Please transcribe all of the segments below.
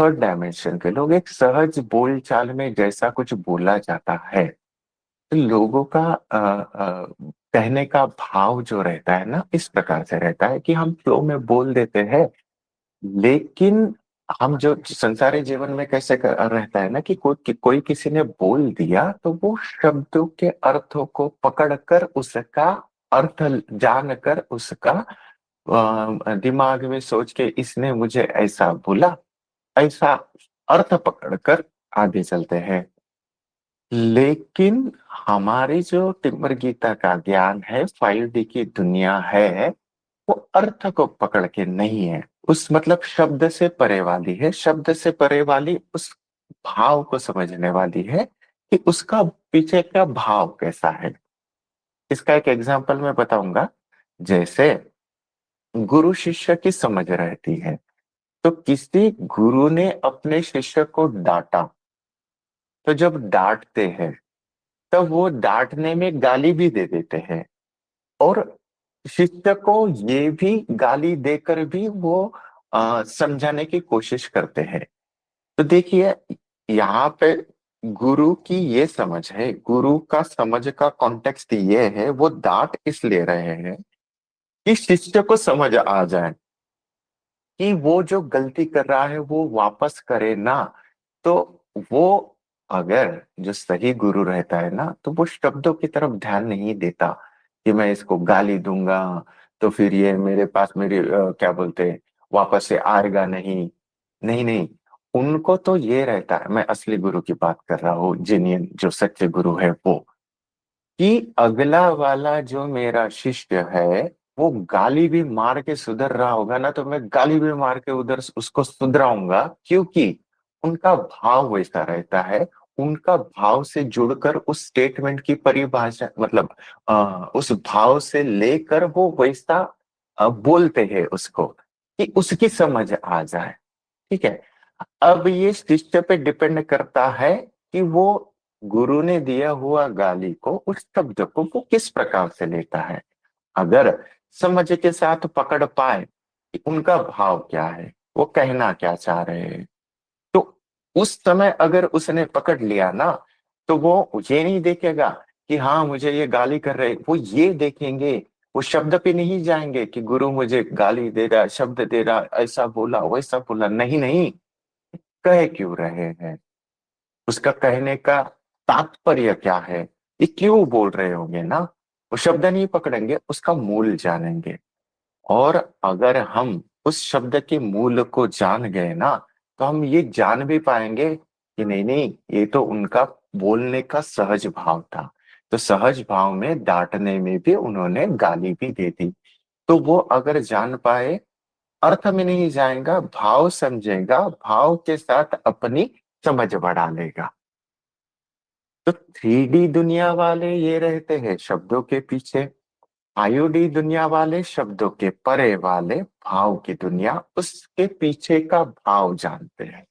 Third dimension के लोग एक सहज बोलचाल में जैसा कुछ बोला जाता है, तो लोगों का कहने का भाव जो रहता है ना, इस प्रकार से रहता है कि हम फ्लो में बोल देते हैं। लेकिन हम जो संसारी जीवन में कैसे रहता है ना कि कोई किसी ने बोल दिया तो वो शब्दों के अर्थों को पकड़कर उसका अर्थ जानकर उसका दिमाग में सोच के इसने मुझे ऐसा बोला, ऐसा अर्थ पकड़कर आगे चलते हैं। लेकिन हमारी जो तिम्बर गीता का ज्ञान है, 5D की दुनिया है, वो अर्थ को पकड़ के नहीं है। उस मतलब शब्द से परे वाली है, शब्द से परे वाली उस भाव को समझने वाली है कि उसका पीछे का भाव कैसा है। इसका एक एग्जांपल मैं बताऊंगा। जैसे गुरु शिष्य की समझ रहती है, तो किसी गुरु ने अपने शिष्य को डांटा, तो जब डांटते हैं तब वो डांटने में गाली भी दे देते हैं, और शिष्य को ये भी गाली देकर भी वो समझाने की कोशिश करते हैं। तो देखिए, यहाँ पे गुरु की ये समझ है, गुरु का समझ का कॉन्टेक्स्ट ये है, वो डांट इसलिए रहे हैं कि शिष्य को समझ आ जाए कि वो जो गलती कर रहा है वो वापस करे ना। तो वो, अगर जो सही गुरु रहता है ना, तो वो शब्दों की तरफ ध्यान नहीं देता कि मैं इसको गाली दूंगा तो फिर ये मेरे पास मेरी क्या बोलते हैं, वापस से आएगा नहीं। नहीं नहीं, उनको तो ये रहता है, मैं असली गुरु की बात कर रहा हूँ, जेन्युइन जो सच्चे गुरु है वो, कि अगला वाला जो मेरा शिष्य है वो गाली भी मार के सुधर रहा होगा ना, तो मैं गाली भी मार के उधर उसको सुधराऊंगा, क्योंकि उनका भाव वैसा रहता है। उनका भाव से जुड़कर उस स्टेटमेंट की परिभाषा मतलब उस भाव से लेकर वो वैसा बोलते हैं उसको कि उसकी समझ आ जाए। ठीक है। अब ये शिष्य पे डिपेंड करता है कि वो गुरु ने दिया हुआ गाली को, उस शब्द को वो किस प्रकार से लेता है। अगर समझ के साथ पकड़ पाए कि उनका भाव क्या है, वो कहना क्या चाह रहे हैं, तो उस समय अगर उसने पकड़ लिया ना, तो वो ये नहीं देखेगा कि हाँ मुझे ये गाली कर रहे, वो ये देखेंगे, वो शब्द पे नहीं जाएंगे कि गुरु मुझे गाली दे रहा, शब्द दे रहा, ऐसा बोला वैसा बोला, नहीं नहीं, कह क्यों रहे हैं, उसका कहने का तात्पर्य क्या है, ये क्यों बोल रहे होंगे ना। वो शब्द नहीं पकड़ेंगे, उसका मूल जानेंगे। और अगर हम उस शब्द के मूल को जान गए ना, तो हम ये जान भी पाएंगे कि नहीं नहीं, ये तो उनका बोलने का सहज भाव था। तो सहज भाव में डांटने में भी उन्होंने गाली भी दे दी। तो वो अगर जान पाए, अर्थ में नहीं जाएगा, भाव समझेगा, भाव के साथ अपनी समझ बढ़ा लेगा। तो 3D दुनिया वाले ये रहते हैं शब्दों के पीछे, 5D दुनिया वाले शब्दों के परे वाले भाव की दुनिया, उसके पीछे का भाव जानते हैं।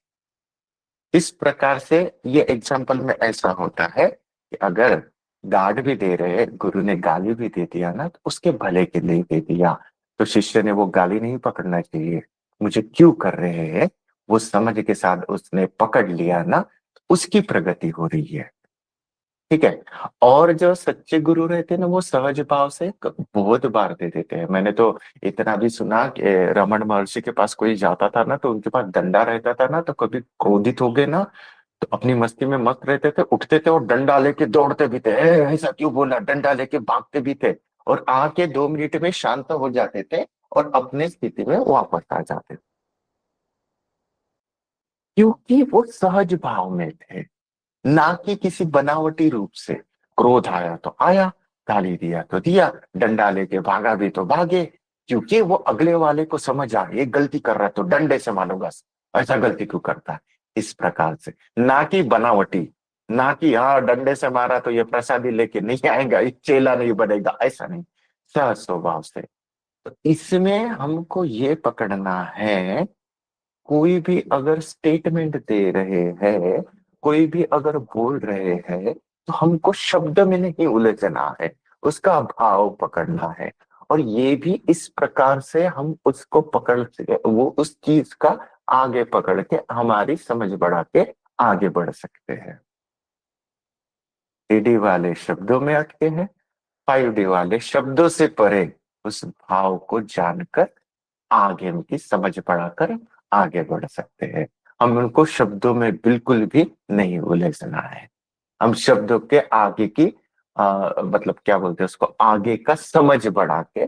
इस प्रकार से ये एग्जाम्पल में ऐसा होता है कि अगर डांट भी दे रहे, गुरु ने गाली भी दे दिया ना, तो उसके भले के लिए दे दिया, तो शिष्य ने वो गाली नहीं पकड़ना चाहिए, मुझे क्यों कर रहे हैं, वो समझ के साथ उसने पकड़ लिया ना, तो उसकी प्रगति हो रही है। ठीक है। और जो सच्चे गुरु रहते हैं ना, वो सहज भाव से बहुत बार दे देते हैं। मैंने तो इतना भी सुना कि रमन महर्षि के पास कोई जाता था ना, तो उनके पास डंडा रहता था ना, तो कभी क्रोधित हो गए ना, तो अपनी मस्ती में मस्त रहते थे, उठते थे और डंडा लेके दौड़ते भी थे, ऐसा क्यों बोला, डंडा लेके भागते भी थे, और आके 2 मिनट में शांत हो जाते थे और अपने स्थिति में वापस आ जाते थे, क्योंकि वो सहज भाव में थे, ना कि किसी बनावटी रूप से। क्रोध आया तो आया, गाली दिया तो दिया, डंडा लेके भागा भी तो भागे, क्योंकि वो अगले वाले को समझ आ ये गलती कर रहा है तो डंडे से मारूंगा, ऐसा गलती क्यों करता है, इस प्रकार से। ना कि बनावटी, ना कि हाँ डंडे से मारा तो ये प्रसादी लेके नहीं आएगा, ये चेला नहीं बनेगा, ऐसा नहीं, सहज स्वभाव से। तो इसमें हमको ये पकड़ना है, कोई भी अगर स्टेटमेंट दे रहे हैं, कोई भी अगर बोल रहे हैं, तो हमको शब्द में नहीं उलझना है, उसका भाव पकड़ना है। और ये भी इस प्रकार से हम उसको पकड़ सके, वो उस चीज का आगे पकड़ के हमारी समझ बढ़ा के आगे बढ़ सकते हैं। 3D वाले शब्दों में अटके हैं, 5D वाले शब्दों से परे उस भाव को जानकर आगे उनकी समझ बढ़ाकर आगे बढ़ सकते हैं। हम उनको शब्दों में बिल्कुल भी नहीं उलझना है। हम शब्दों के आगे की मतलब क्या बोलते हैं उसको, आगे का समझ बढ़ा के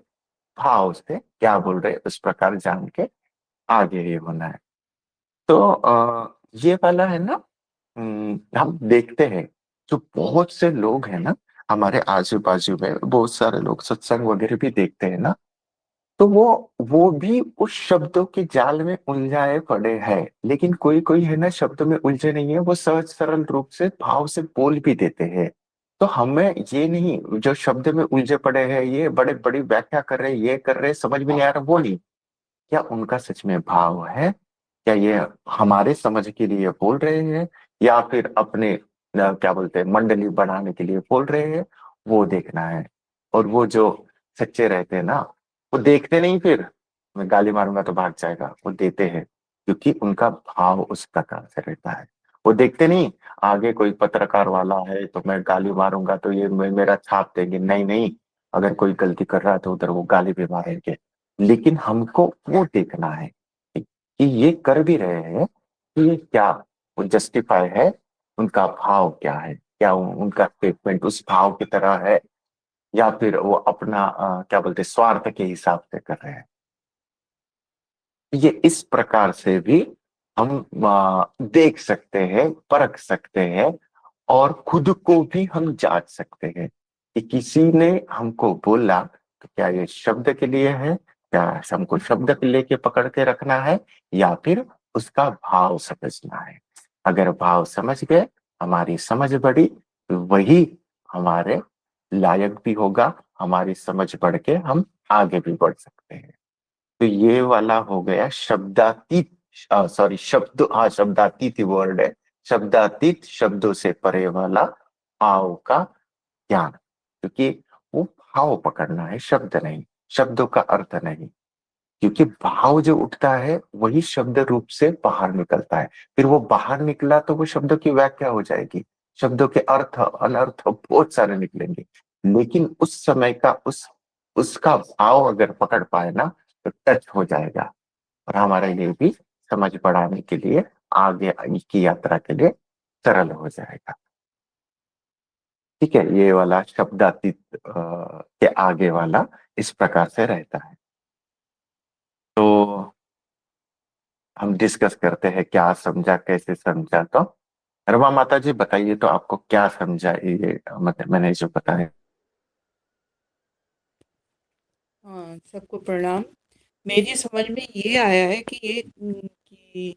भाव से क्या बोल रहे हैं उस प्रकार जान के आगे ही होना है। तो ये वाला है ना। हम देखते हैं जो बहुत से लोग हैं ना, हमारे आजू बाजू में बहुत सारे लोग सत्संग वगैरह भी देखते हैं ना, तो वो भी उस शब्दों के जाल में उलझाए पड़े हैं। लेकिन कोई कोई है ना शब्दों में उलझे नहीं है, वो सहज सरल रूप से भाव से बोल भी देते हैं। तो हमें ये नहीं, जो शब्द में उलझे पड़े हैं ये बड़े बड़ी व्याख्या कर रहे हैं, ये कर रहे हैं, समझ में नहीं आ रहा, वो नहीं। क्या उनका सच में भाव है? क्या ये हमारे समझ के लिए बोल रहे हैं, या फिर अपने क्या बोलते हैं मंडली बढ़ाने के लिए बोल रहे हैं? वो देखना है। और वो जो सच्चे रहते हैं ना, वो देखते नहीं फिर मैं गाली मारूंगा तो भाग जाएगा, वो देते हैं क्योंकि उनका भाव उस प्रकार से रहता है। वो देखते नहीं आगे कोई पत्रकार वाला है तो मैं गाली मारूंगा तो ये मेरा छाप देंगे, नहीं नहीं। अगर कोई गलती कर रहा है तो उधर वो गाली भी मारेंगे। लेकिन हमको वो देखना है कि ये कर भी रहे हैं कि ये क्या वो जस्टिफाई है, उनका भाव क्या है, क्या उनका स्टेटमेंट उस भाव की तरह है, या फिर वो अपना क्या बोलते हैं स्वार्थ के हिसाब से कर रहे हैं। ये इस प्रकार से भी हम देख सकते हैं, परख सकते हैं, और खुद को भी हम जांच सकते हैं कि किसी ने हमको बोला तो क्या ये शब्द के लिए है, क्या हमको शब्द के लेके पकड़ के रखना है, या फिर उसका भाव समझना है। अगर भाव समझ गए, हमारी समझ बढ़ी, तो वही हमारे लायक भी होगा, हमारी समझ बढ़ के हम आगे भी बढ़ सकते हैं। तो ये वाला हो गया शब्दातीत, सॉरी शब्द, हाँ शब्दातीत ही वर्ड है। शब्दातीत शब्दों से परे वाला भाव का ज्ञान, क्योंकि वो भाव पकड़ना है, शब्द नहीं, शब्दों का अर्थ नहीं। क्योंकि भाव जो उठता है वही शब्द रूप से बाहर निकलता है। फिर वो बाहर निकला तो वो शब्दों की व्याख्या हो जाएगी, शब्दों के अर्थ अनर्थ बहुत सारे निकलेंगे। लेकिन उस समय का उसका भाव अगर पकड़ पाए ना, तो टच हो जाएगा, और हमारे लिए भी समझ बढ़ाने के लिए, आगे की यात्रा के लिए सरल हो जाएगा। ठीक है, ये वाला शब्दातीत के आगे वाला इस प्रकार से रहता है। तो हम डिस्कस करते हैं क्या समझा, कैसे समझा। तो रमा माता जी बताइए, तो आपको क्या समझा ये मतलब मैंने जो बताया? हाँ, सबको प्रणाम। मेरी समझ में ये आया है कि कि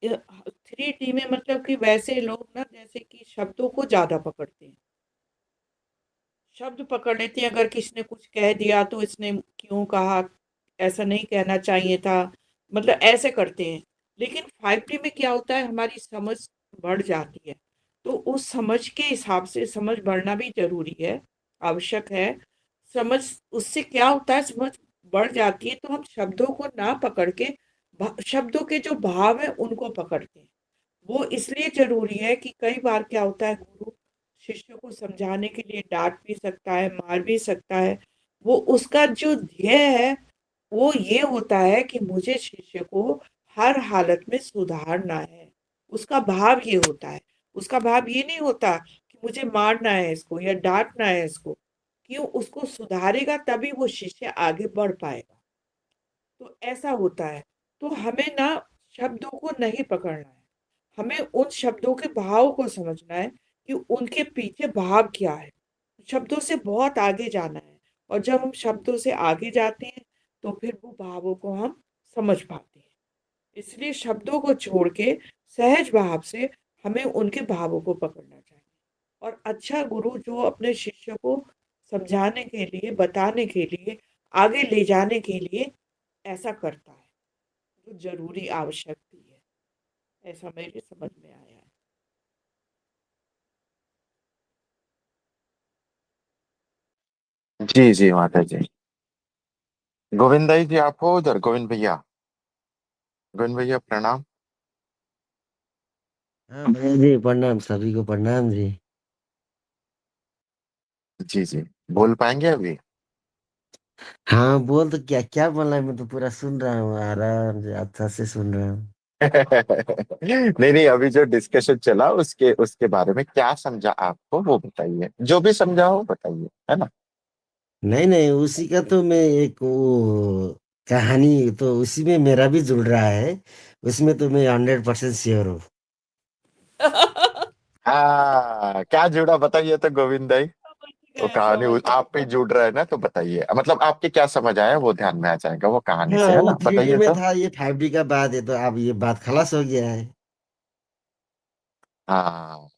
3D में मतलब कि वैसे लोग ना जैसे कि शब्दों को ज़्यादा पकड़ते हैं। शब्द पकड़ लेते हैं, अगर किसी ने कुछ कह दिया तो इसने क्यों कहा, ऐसा नहीं कहना चाहिए था, मतलब ऐसे करते हैं। लेकिन 5D में क्या होता है, हमारी समझ बढ़ जाती है। तो उस समझ के हिसाब से समझ बढ़ना भी ज़रूरी है, आवश्यक है। समझ उससे क्या होता है, समझ बढ़ जाती है तो हम शब्दों को ना पकड़ के शब्दों के जो भाव है उनको पकड़ते हैं। वो इसलिए ज़रूरी है कि कई बार क्या होता है, गुरु शिष्य को समझाने के लिए डाँट भी सकता है, मार भी सकता है। वो उसका जो ध्येय है, वो ये होता है कि मुझे शिष्य को हर हालत में सुधारना है। उसका भाव ये होता है। उसका भाव ये नहीं होता कि मुझे मारना है इसको या डाँटना है इसको। क्यों? उसको सुधारेगा तभी वो शिष्य आगे बढ़ पाएगा। तो ऐसा होता है। तो हमें ना शब्दों को नहीं पकड़ना है। हमें उन शब्दों के भाव को समझना है कि उनके पीछे भाव क्या है। शब्दों से बहुत आगे जाना है, और जब हम शब्दों से आगे जाते हैं तो फिर वो भावों को हम समझ पाते हैं। इसलिए शब्दों को छोड़ के सहज भाव से हमें उनके भावों को पकड़ना चाहिए। और अच्छा गुरु जो अपने शिष्य को समझाने के लिए, बताने के लिए, आगे ले जाने के लिए ऐसा करता है, जो ज़रूरी आवश्यक भी है। ऐसा मेरे समझ में आया है। जी जी माता जी। गोविंद भाई जी, आप हो उधर? गोविंद भैया? गुण भैया प्रणाम। हाँ भैया जी प्रणाम, सभी को प्रणाम जी। जी जी। बोल पाएंगे अभी? हाँ बोल, तो क्या क्या बोलना है, मैं तो पूरा सुन रहा हूँ, आराम से अच्छा से सुन रहा हूँ। नहीं नहीं, अभी जो डिस्कशन चला उसके उसके बारे में क्या समझा आपको वो बताइए, जो भी समझा हो बताइए, है ना। नहीं नहीं, उसी का तो मैं एक वो कहानी, तो उसी में मेरा भी जुड़ रहा है। उसमें तो मैं 100% श्योर हूँ। हाँ, क्या जुड़ा बताइए तो गोविंद भाई। समझ वो गए, कहानी समझ गए। आप पे जुड़ रहा है ना, तो बताइए, मतलब आपके क्या समझ आया वो ध्यान में आ जाएगा वो कहानी हाँ से, है वो ना, 3D बताइए में तो। था, ये 5D का बात है, तो अब ये बात खलास हो गया है। हाँ,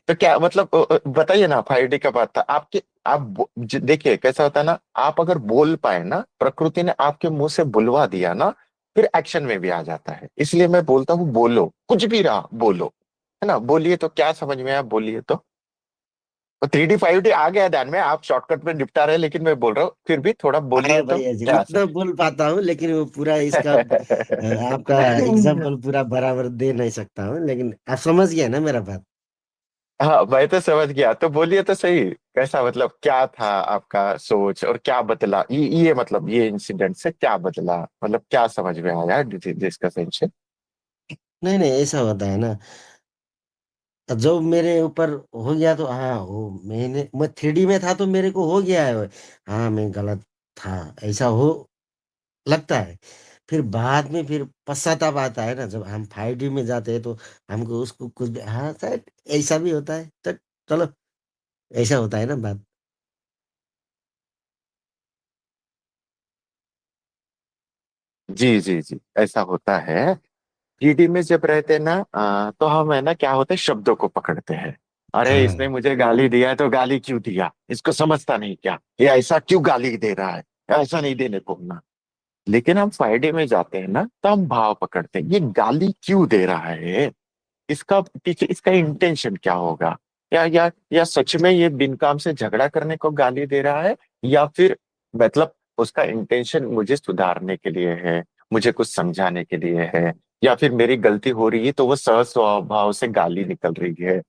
तो क्या मतलब बताइए ना, 5D का बात था आपके। आप देखिए कैसा होता है ना, आप अगर बोल पाए ना, प्रकृति ने आपके मुंह से बुलवा दिया ना, फिर एक्शन में भी आ जाता है। इसलिए मैं बोलता हूँ बोलो, कुछ भी रहा बोलो, है ना। बोलिए तो क्या समझ में आया, बोलिए तो। 3D 5D आ गया ध्यान में, आप शॉर्टकट में निपटा रहे हैं, लेकिन मैं बोल रहा हूँ फिर भी थोड़ा हाँ बोलिए तो भैया जी, क्या उतना बोल पाता हूँ, लेकिन वो पूरा इसका आपका एग्जाम्पल पूरा बराबर दे नहीं सकता हूँ, लेकिन आप समझ गए ना मेरा बात। हाँ, मैं तो समझ गया, तो बोलिए तो सही। कैसा मतलब, क्या था आपका सोच और क्या बदला, ये मतलब ये इंसिडेंट से क्या बदला, मतलब क्या समझ में आया डिस्कशन से। नहीं नहीं, ऐसा होता है ना, जो मेरे ऊपर हो गया तो हाँ, वो मैं 3D में था तो मेरे को हो गया है। हाँ मैं गलत था, ऐसा हो लगता है। फिर बाद में फिर पश्चाताप आता है ना, जब हम 5D में जाते हैं तो हमको उसको कुछ हाँ शायद ऐसा भी होता है, तो चलो, ऐसा होता है ना बात। जी जी जी, ऐसा होता है। 3D में जब रहते हैं ना, तो हम है ना, क्या होता है, शब्दों को पकड़ते हैं। अरे इसने हाँ मुझे गाली दिया है तो गाली क्यों दिया, इसको समझता नहीं क्या, ये ऐसा क्यों गाली दे रहा है, ऐसा नहीं देने को ना। लेकिन हम 5D में जाते हैं ना, तो हम भाव पकड़ते हैं, ये गाली क्यों दे रहा है, इसका पीछे इसका इंटेंशन क्या होगा। या सच में ये बिन काम से झगड़ा करने को गाली दे रहा है, या फिर मतलब उसका इंटेंशन मुझे सुधारने के लिए है, मुझे कुछ समझाने के लिए है, या फिर मेरी गलती हो रही है तो वो सह स्वभाव से गाली निकल रही है,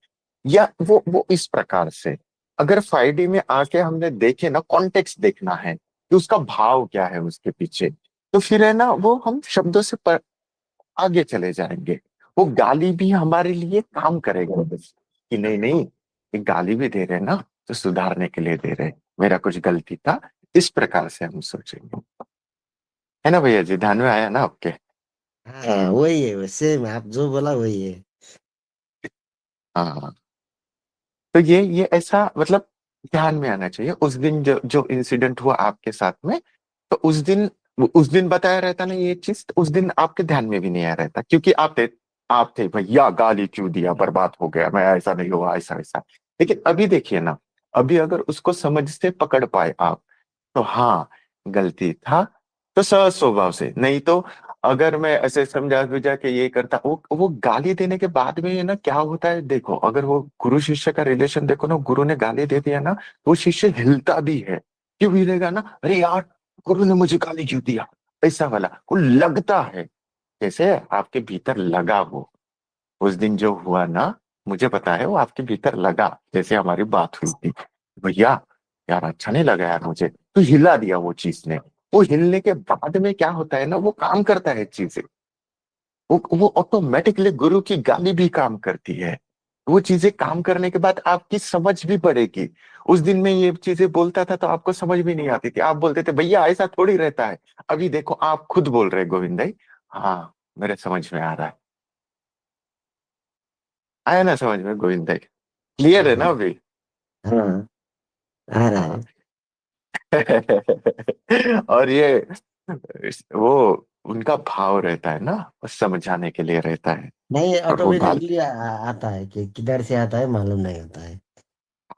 या वो इस प्रकार से। अगर 5D में आके हमने देखे ना, कॉन्टेक्स्ट देखना है कि उसका भाव क्या है उसके पीछे, तो फिर है ना वो हम शब्दों से आगे चले जाएंगे। वो गाली भी हमारे लिए काम करेगा, बस कि नहीं नहीं, ये गाली भी दे रहे हैं ना, तो सुधारने के लिए दे रहे हैं, मेरा कुछ गलती था, इस प्रकार से हम सोचेंगे। है ना भैया जी, ध्यान में आया ना आपके। हाँ वही है, सेम आप जो बोला वही है। हाँ, तो ये ऐसा मतलब ध्यान में आना चाहिए। उस दिन जो जो इंसिडेंट हुआ आपके साथ में, तो उस दिन बताया रहता ना ये चीज, तो उस दिन आपके ध्यान में भी नहीं आया रहता, क्योंकि आप थे भैया गाली क्यों दिया, बर्बाद हो गया मैं, ऐसा नहीं हुआ ऐसा वैसा। लेकिन अभी देखिए ना, अभी अगर उसको समझ से पकड़ पाए आप, तो हाँ, गलती था, तो सहज स्वभाव से, नहीं तो अगर मैं ऐसे समझा बुझा के ये करता, वो गाली देने के बाद में ये ना क्या होता है, देखो अगर वो गुरु शिष्य का रिलेशन देखो ना, गुरु ने गाली दे दिया ना, तो वो शिष्य हिलता भी है। क्यों हिलेगा ना, अरे यार गुरु ने मुझे गाली क्यों दिया, ऐसा वाला वो लगता है। जैसे आपके भीतर लगा वो, उस दिन जो हुआ ना, मुझे पता है वो आपके भीतर लगा, जैसे हमारी बात हुई थी, भैया यार अच्छा नहीं लगा यार मुझे, तो हिला दिया वो चीज ने। वो हिलने के बाद में क्या होता है ना, वो काम करता है चीजें, वो ऑटोमेटिकली गुरु की गाली भी काम करती है। वो चीजें काम करने के बाद आपकी समझ भी बढ़ेगी। उस दिन में ये चीजें बोलता था तो आपको समझ भी नहीं आती थी, आप बोलते थे भैया ऐसा थोड़ी रहता है। अभी देखो आप खुद बोल रहे गोविंद भाई, हाँ मेरे समझ में आ रहा है। आया ना समझ में गोविंद भाई, क्लियर है ना हाँ अभी। हाँ, आ रहा हाँ। है। और ये वो उनका भाव रहता है ना, वो समझाने के लिए रहता है। नहीं, और वो गाल ऑटोमेटिकली आता है, कि किधर से आता है मालूम नहीं होता है।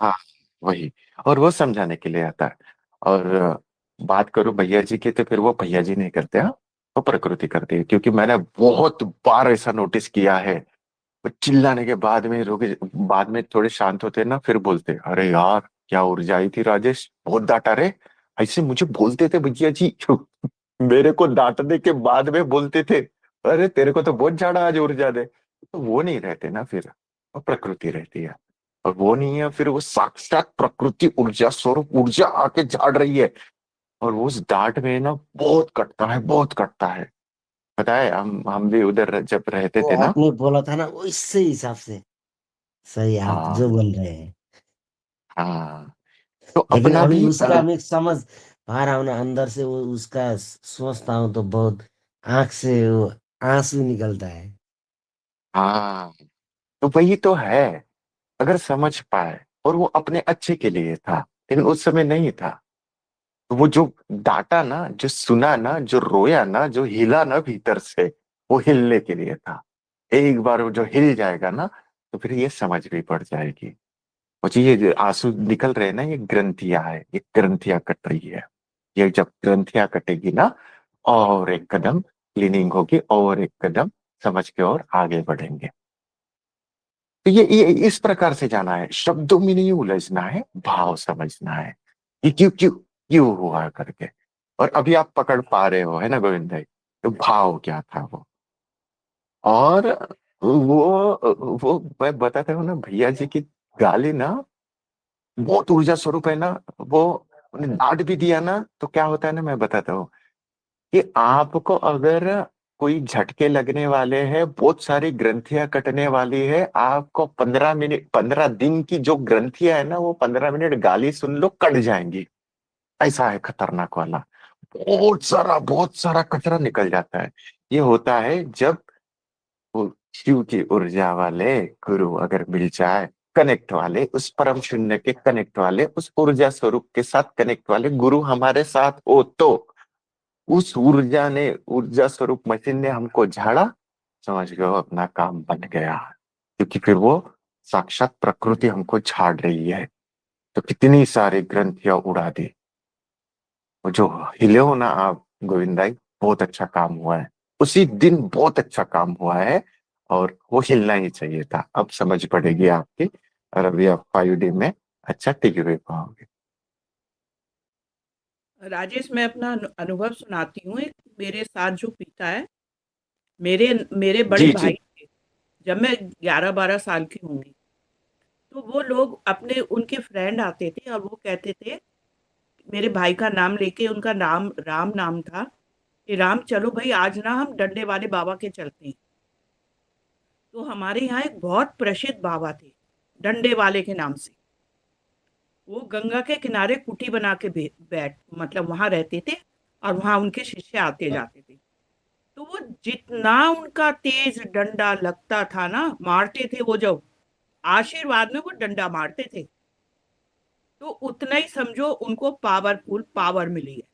हाँ, वही, और वो समझाने के लिए आता है। और बात करूं भैया जी की, तो फिर वो भैया जी नहीं करते, हाँ, वो प्रकृति करती है, क्योंकि मैंने बहुत बार ऐसा नोटिस किया है। वो चिल्लाने के बाद में रुके, बाद में थोड़े शांत होते हैं ना, फिर बोलते अरे यार क्या ऊर्जा आई थी राजेश, बहुत डांटा रे, ऐसे मुझे बोलते थे भैया जी। मेरे को डांटने के बाद में बोलते थे, अरे तेरे को तो बहुत झाड़ा आज ऊर्जा दे, तो वो नहीं रहते ना फिर, वो प्रकृति रहती है। और वो नहीं है फिर, वो साक्षात प्रकृति ऊर्जा स्वरूप ऊर्जा आके झाड़ रही है। और उस डांट में ना बहुत कटता है, बहुत कटता है। पता है, हम भी उधर जब रहते वो थे ना। आपने बोला था ना उससे हिसाब से सही आप जो हाँ बोल रहे हैं। हाँ। तो लेकिन अपना अभी भी उसका मैं समझ पा रहा हूँ ना, अंदर से वो उसका सोचता हूँ तो बहुत आंख से वो आंसू निकलता है। हाँ, तो वही तो है। अगर समझ पाए, और वो अपने अच्छे के लिए था, लेकिन उस समय नहीं था। तो वो जो डांटा ना, जो सुना ना, जो रोया ना, जो हिला ना भीतर से, वो हिलने के लिए था। एक बार वो जो हिल जाएगा ना, तो फिर ये समझ भी पड़ जाएगी। मुझे ये जो आंसू निकल रहे हैं ना, ये ग्रंथियां है, ये ग्रंथियां कट रही है। ये जब ग्रंथियां कटेगी ना, और एक कदम क्लीनिंग होगी, और एक कदम समझ के और आगे बढ़ेंगे। तो ये इस प्रकार से जाना है, शब्दों में नहीं उलझना है, भाव समझना है। ये क्यों क्यों क्यों हुआ करके। और अभी आप पकड़ पा रहे हो, है ना गोविंद भाई, तो भाव क्या था वो। और वो मैं बताता हूँ ना, भैया जी की गाली ना बहुत ऊर्जा स्वरूप है ना। वो उन्हें डांट भी दिया ना, तो क्या होता है ना, मैं बताता हूँ कि आपको अगर कोई झटके लगने वाले हैं, बहुत सारी ग्रंथियां कटने वाली है, आपको 15 मिनट, 15 दिन की जो ग्रंथियां है ना, वो 15 मिनट गाली सुन लो कट जाएंगी। ऐसा है खतरनाक वाला। बहुत सारा कचरा निकल जाता है। ये होता है जब वो शिव की ऊर्जा वाले गुरु अगर मिल जाए, कनेक्ट वाले, उस परम शून्य के कनेक्ट वाले, उस ऊर्जा स्वरूप के साथ कनेक्ट वाले गुरु हमारे साथ हो, तो उस ऊर्जा ने, ऊर्जा स्वरूप मशीन ने हमको झाड़ा, समझ गए हो, अपना काम बन गया। क्योंकि फिर वो साक्षात प्रकृति हमको झाड़ रही है। तो कितनी सारी ग्रंथियां उड़ा दी। वो जो हिले हो ना आप गोविंद भाई, बहुत अच्छा काम हुआ है। उसी दिन बहुत अच्छा काम हुआ है। और वो हिलना ही चाहिए था। अब समझ पड़ेगी आपकी, और अभी आप 5D में अच्छा टिक भी पाओगे। राजेश, मैं अपना अनुभव सुनाती हूँ। एक मेरे साथ जो पीता है, मेरे मेरे बड़े जी भाई जी। थे, जब मैं 11-12 साल की होंगी। तो वो लोग अपने उनके फ्रेंड आते थे और वो कहते थे, मेरे भाई का नाम लेके, उनका नाम राम नाम था, कि राम चलो भाई आज ना हम डंडे वाले बाबा के चलते हैं। तो हमारे यहाँ एक बहुत प्रसिद्ध बाबा थे, डंडे वाले के नाम से। वो गंगा के किनारे कुटी बना के बैठ मतलब वहां रहते थे, और वहां उनके शिष्य आते जाते थे। तो वो जितना उनका तेज डंडा लगता था ना, मारते थे वो, जब आशीर्वाद में वो डंडा मारते थे, तो उतना ही समझो उनको पावरफुल पावर मिली है।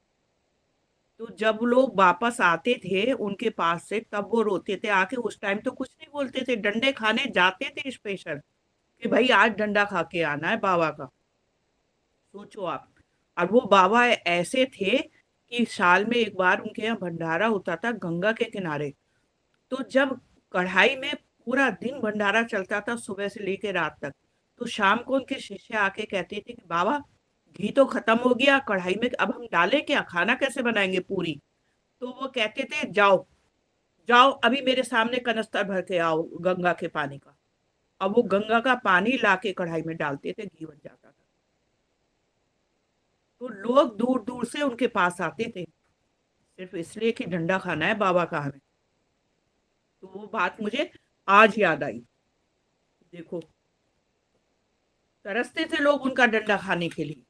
तो जब लोग वापस आते थे उनके पास से, तब वो रोते थे आके। उस टाइम तो कुछ नहीं बोलते थे, डंडे खाने जाते थे स्पेशल, कि भाई आज डंडा खा के आना है बाबा का। सोचो आप। और वो बाबा ऐसे थे कि साल में एक बार उनके यहाँ भंडारा होता था गंगा के किनारे। तो जब कढ़ाई में पूरा दिन भंडारा चलता था, सुबह से लेकर रात तक, तो शाम को उनके शिष्य आके कहते थे कि बाबा, घी तो खत्म हो गया कढ़ाई में, अब हम डालें क्या, खाना कैसे बनाएंगे पूरी। तो वो कहते थे, जाओ जाओ अभी मेरे सामने कनस्तर भर के आओ गंगा के पानी का। अब वो गंगा का पानी लाके कढ़ाई में डालते थे, घी बन जाता था। तो लोग दूर दूर से उनके पास आते थे, सिर्फ इसलिए कि डंडा खाना है बाबा का हमें। तो वो बात मुझे आज याद आई। देखो, तरसते थे लोग उनका डंडा खाने के लिए।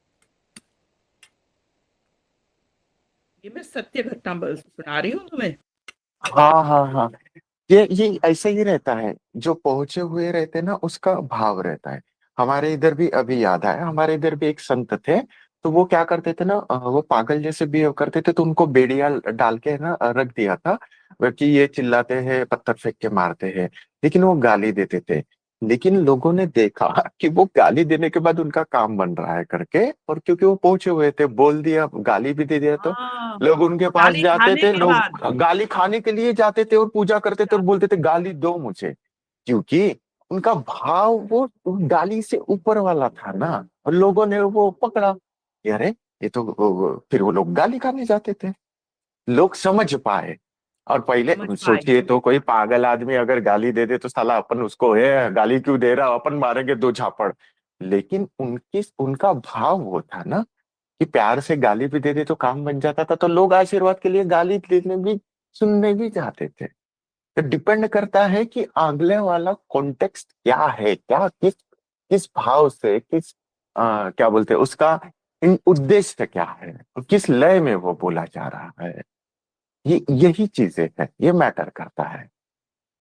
ये मैं सत्य घटना सुना रही हूँ तुम्हें। हाँ हाँ हाँ। ये ऐसे ही रहता है। जो पहुंचे हुए रहते हैं ना, उसका भाव रहता है। हमारे इधर भी अभी याद आया, हमारे इधर भी एक संत थे। तो वो क्या करते थे ना, वो पागल जैसे बिहेव करते थे, तो उनको बेड़िया डाल के ना रख दिया था। कि ये चिल्लाते हैं, पत्थर फेंक के मारते हैं, लेकिन वो गाली देते थे। लेकिन लोगों ने देखा कि वो गाली देने के बाद उनका काम बन रहा है करके, और क्योंकि वो पहुंचे हुए थे, बोल दिया, गाली भी दे दिया, तो हाँ, लोग उनके पास गाली जाते खाने थे, के लोग बाद गाली खाने के लिए जाते थे और पूजा करते थे और बोलते थे गाली दो मुझे। क्योंकि उनका भाव वो गाली से ऊपर वाला था ना। और लोगों ने वो पकड़ा कि अरे, ये तो फिर वो लोग गाली खाने जाते थे। लोग समझ पाए। और पहले समझ पाए। सोचिए तो कोई पागल आदमी अगर गाली दे दे तो साला अपन उसको है गाली क्यों दे रहा, अपन मारेंगे दो झापड़। लेकिन उनकी उनका भाव वो था ना कि प्यार से गाली भी दे दे तो काम बन जाता था, तो लोग आशीर्वाद के लिए गाली देने भी सुनने भी जाते थे। तो डिपेंड करता है कि अगले वाला कॉन्टेक्स्ट क्या है, क्या किस किस भाव से किस क्या बोलते हैं उसका उद्देश्य क्या है और किस लय में वो बोला जा रहा है। ये यही चीजें हैं, ये मैटर करता है।